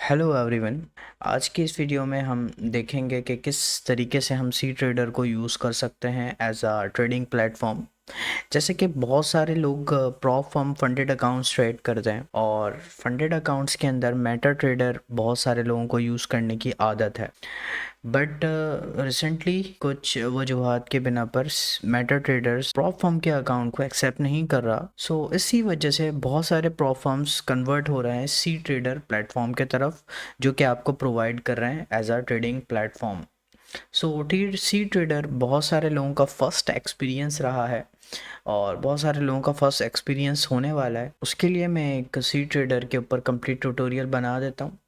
Hello everyone. आज की इस वीडियो में हम देखेंगे कि किस तरीके से हम सी ट्रेडर को यूज़ कर सकते हैं एज अ ट्रेडिंग प्लेटफॉर्म। जैसे कि बहुत सारे लोग prop firm funded accounts trade करते हैं और फंडेड अकाउंट्स के अंदर मेटा ट्रेडर बहुत सारे लोगों को यूज़ करने की आदत है। बट रिसेंटली कुछ वजूहात के बिना पर मेटा ट्रेडर्स प्रॉप फर्म के अकाउंट को एक्सेप्ट नहीं कर रहा। सो इसी वजह से बहुत सारे प्रॉप फर्म्स कन्वर्ट हो रहे हैं सी ट्रेडर प्लेटफॉर्म के तरफ, जो कि आपको प्रोवाइड कर रहे हैं as a trading platform. So T C trader बहुत सारे लोगों का फर्स्ट एक्सपीरियंस रहा है और बहुत सारे लोगों का फर्स्ट एक्सपीरियंस होने वाला है। उसके लिए मैं एक सी ट्रेडर के ऊपर कंप्लीट ट्यूटोरियल बना देता हूँ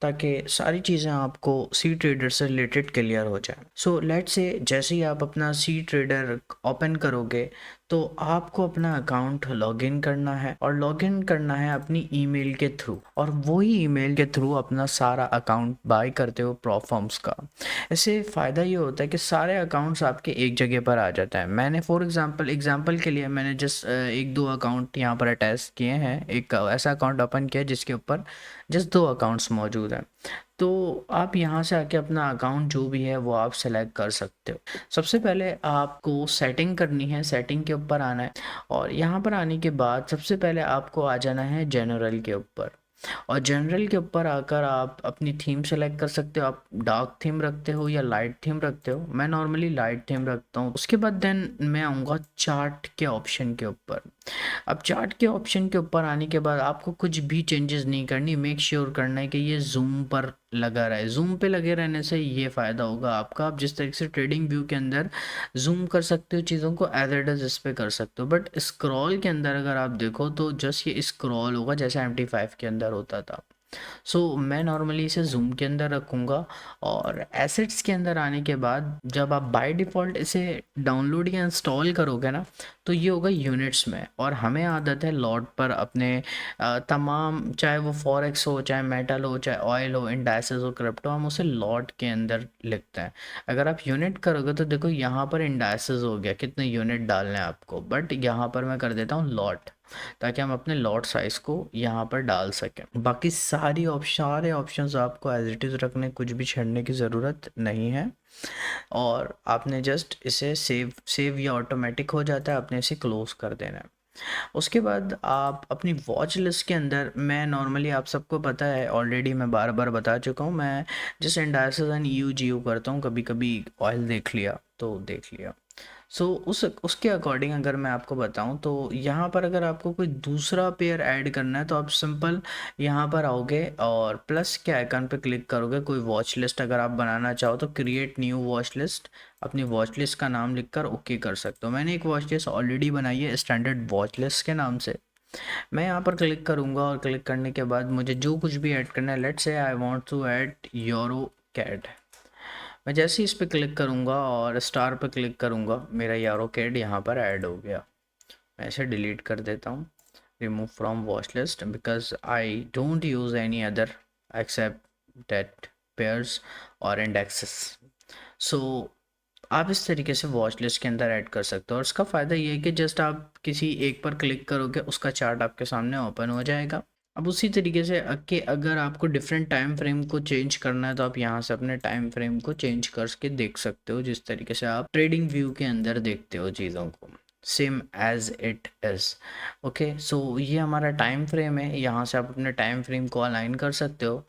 ताकि सारी चीज़ें आपको सी ट्रेडर से रिलेटेड क्लियर हो जाए। सो लेट से जैसे ही आप अपना सी ट्रेडर ओपन करोगे तो आपको अपना अकाउंट लॉगिन करना है और लॉगिन करना है अपनी ईमेल के थ्रू, और वही ईमेल के थ्रू अपना सारा अकाउंट बाय करते हो प्रॉप फर्म्स का। इससे फ़ायदा ये होता है कि सारे अकाउंट्स आपके एक जगह पर आ जाता है। मैंने फॉर एग्जांपल के लिए मैंने जस्ट एक दो अकाउंट यहाँ पर अटैच किए हैं। एक ऐसा अकाउंट ओपन किया जिसके ऊपर जस्ट दो अकाउंट्स मौजूद हैं। तो आप यहाँ से आके अपना अकाउंट जो भी है वो आप सेलेक्ट कर सकते हो। सबसे पहले आपको सेटिंग करनी है, सेटिंग के ऊपर आना है और यहाँ पर आने के बाद सबसे पहले आपको आ जाना है जनरल के ऊपर। और जनरल के ऊपर आकर आप अपनी थीम सेलेक्ट कर सकते हो। आप डार्क थीम रखते हो या लाइट थीम रखते हो। मैं नॉर्मली लाइट थीम रखता हूँ। उसके बाद देन मैं आऊँगा चार्ट के ऑप्शन के ऊपर। अब चार्ट के ऑप्शन के ऊपर आने के बाद आपको कुछ भी चेंजेस नहीं करनी। मेक श्योर करना है कि ये जूम पर लगा रहे। जूम पे लगे रहने से ये फ़ायदा होगा आपका। आप जिस तरीके से ट्रेडिंग व्यू के अंदर जूम कर सकते हो चीज़ों को, एज इट इज़ इस पे कर सकते हो। बट स्क्रॉल के अंदर अगर आप देखो तो जस्ट ये स्क्रॉल होगा जैसे MT5 के अंदर होता था। मैं नॉर्मली इसे जूम के अंदर रखूँगा। और एसेट्स के अंदर आने के बाद जब आप बाय डिफ़ॉल्ट इसे डाउनलोड या इंस्टॉल करोगे ना, तो ये होगा यूनिट्स में। और हमें आदत है लॉट पर अपने तमाम, चाहे वो फॉरेक्स हो, चाहे मेटल हो, चाहे ऑयल हो, इंडाइसेस हो, क्रिप्टो, हम उसे लॉट के अंदर लिखते हैं। अगर आप यूनिट करोगे तो देखो यहाँ पर इंडाइसेस हो गया, कितने यूनिट डालने हैं आपको, बट यहाँ पर मैं कर देता हूँ लॉट, ताकि हम अपने लॉट साइज़ को यहाँ पर डाल सकें। बाकी सारे ऑप्शंस आपको एज इट इज़ रखने, कुछ भी छेड़ने की ज़रूरत नहीं है। और आपने जस्ट इसे सेव या ऑटोमेटिक हो जाता है, आपने इसे क्लोज कर देना है। उसके बाद आप अपनी वॉच लिस्ट के अंदर, मैं नॉर्मली, आप सबको पता है ऑलरेडी, मैं बार बार बता चुका हूँ, मैं जिस इंडाइसेस एंड ईयू करता हूँ, कभी कभी ऑयल देख लिया तो देख लिया। उसके अकॉर्डिंग अगर मैं आपको बताऊं तो यहाँ पर अगर आपको कोई दूसरा पेयर ऐड करना है तो आप सिंपल यहाँ पर आओगे और प्लस के आइकन पे क्लिक करोगे। कोई वॉच लिस्ट अगर आप बनाना चाहो तो क्रिएट न्यू वॉच लिस्ट, अपनी वॉच लिस्ट का नाम लिखकर ओके कर सकते हो। मैंने एक वॉच लिस्ट ऑलरेडी बनाई है स्टैंडर्ड वॉच लिस्ट के नाम से। मैं यहाँ पर क्लिक करूँगा और क्लिक करने के बाद मुझे जो कुछ भी ऐड करना है, let's say I want to add euro CAD. मैं जैसे ही इस पर क्लिक करूँगा और स्टार पर क्लिक करूँगा, मेरा यारो कैड यहाँ पर ऐड हो गया। मैं इसे डिलीट कर देता हूँ, remove from watch list, because I don't use any other except that pairs और इंडेक्सेस। सो आप इस तरीके से वॉच लिस्ट के अंदर ऐड कर सकते हो। और इसका फ़ायदा ये है कि जस्ट आप किसी एक पर क्लिक करोगे, उसका चार्ट आपके सामने ओपन हो जाएगा। अब उसी तरीके से अगर आपको डिफरेंट टाइम फ्रेम को चेंज करना है तो आप यहाँ से अपने टाइम फ्रेम को चेंज करके देख सकते हो, जिस तरीके से आप ट्रेडिंग व्यू के अंदर देखते हो चीज़ों को, same as it is. Okay, so ये हमारा टाइम फ्रेम है। यहाँ से आप अपने टाइम फ्रेम को अलाइन कर सकते हो।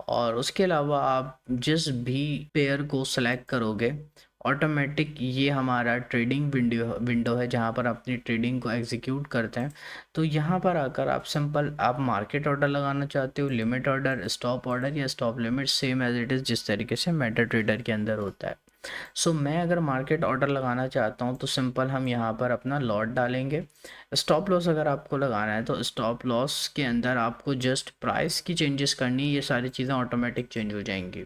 और उसके अलावा आप जिस भी पेयर को सेलेक्ट करोगे, ऑटोमेटिक ये हमारा ट्रेडिंग विंडो है जहाँ पर अपनी ट्रेडिंग को एग्जीक्यूट करते हैं। तो यहाँ पर आकर आप सिंपल, आप मार्केट ऑर्डर लगाना चाहते हो, लिमिट ऑर्डर, स्टॉप ऑर्डर या stop limit, same as it is जिस तरीके से मेटा ट्रेडर के अंदर होता है। मैं अगर मार्केट ऑर्डर लगाना चाहता हूँ तो सिंपल हम यहाँ पर अपना लॉट डालेंगे। स्टॉप लॉस अगर आपको लगाना है तो स्टॉप लॉस के अंदर आपको जस्ट प्राइस की चेंजेस करनी है, ये सारी चीज़ें ऑटोमेटिक चेंज हो जाएंगी।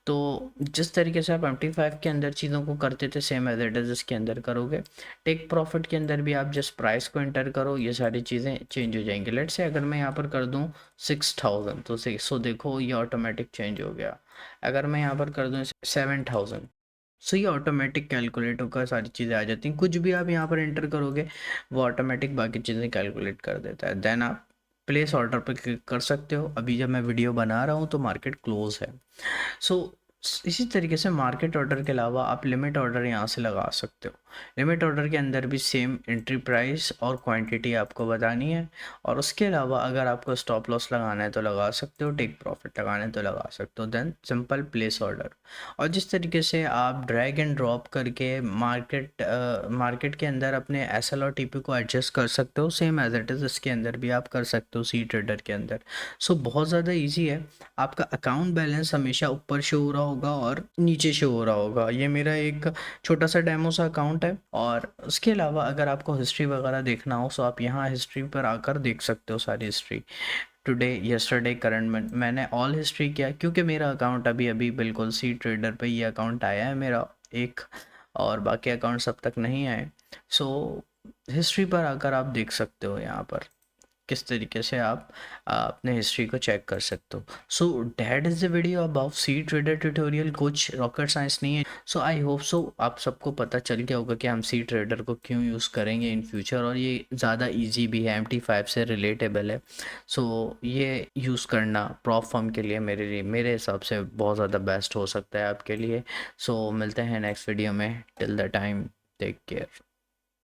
तो जिस तरीके से आप MT5 के अंदर चीज़ों को करते थे, सेम एज इट इज़ इसके अंदर करोगे। टेक प्रॉफिट के अंदर भी आप जस्ट प्राइस को एंटर करो, ये सारी चीज़ें चेंज हो जाएंगी। लेट्स से अगर मैं यहाँ पर कर दूँ 6000 तो देखो ये ऑटोमेटिक चेंज हो गया। अगर मैं यहाँ पर कर दूँ 7000, ये ऑटोमेटिक कैलकुलेट होकर सारी चीज़ें आ जाती हैं। कुछ भी आप यहाँ पर एंटर करोगे वो ऑटोमेटिक बाकी चीज़ें कैलकुलेट कर देता है। देन आप प्लेस ऑर्डर पे क्लिक कर सकते हो। अभी जब मैं वीडियो बना रहा हूँ तो मार्केट क्लोज है। सो इसी तरीके से मार्केट ऑर्डर के अलावा आप लिमिट ऑर्डर यहाँ से लगा सकते हो। लिमिट ऑर्डर के अंदर भी सेम एंट्री प्राइस और क्वांटिटी आपको बतानी है, और उसके अलावा अगर आपको स्टॉप लॉस लगाना है तो लगा सकते हो, टेक प्रॉफिट लगाना है तो लगा सकते हो, देन सिंपल प्लेस ऑर्डर। और जिस तरीके से आप ड्रैग एंड ड्रॉप करके मार्केट के अंदर अपने एस एल और टी पी को एडजस्ट कर सकते हो, सेम एज इट इज़ इसके अंदर भी आप कर सकते हो सी ट्रेडर के अंदर। सो बहुत ज़्यादा ईजी है। आपका अकाउंट बैलेंस हमेशा ऊपर शो हो रहा होगा और नीचे शो हो रहा होगा। ये मेरा एक छोटा सा डेमो सा अकाउंट है। और उसके अलावा अगर आपको हिस्ट्री वगैरह देखना हो तो आप यहाँ हिस्ट्री पर आकर देख सकते हो सारी हिस्ट्री, टुडे, यस्टरडे, करंट में। मैंने ऑल हिस्ट्री किया क्योंकि मेरा अकाउंट अभी अभी बिल्कुल सी ट्रेडर पे ये अकाउंट आया है मेरा एक, और बाकी अकाउंट्स अब तक नहीं आए। सो हिस्ट्री पर आकर आप देख सकते हो यहाँ पर किस तरीके से आप अपने हिस्ट्री को चेक कर सकते हो। So that is the video about C trader tutorial, कुछ रॉकेट साइंस नहीं है। सो आई होप सो आप सबको पता चल गया होगा कि हम सी ट्रेडर को क्यों यूज़ करेंगे इन फ्यूचर, और ये ज़्यादा इजी भी है, MT5 से रिलेटेबल है। सो ये यूज़ करना प्रॉप फर्म के लिए मेरे हिसाब से बहुत ज़्यादा बेस्ट हो सकता है आपके लिए। सो मिलते हैं नेक्स्ट वीडियो में, till the time take care.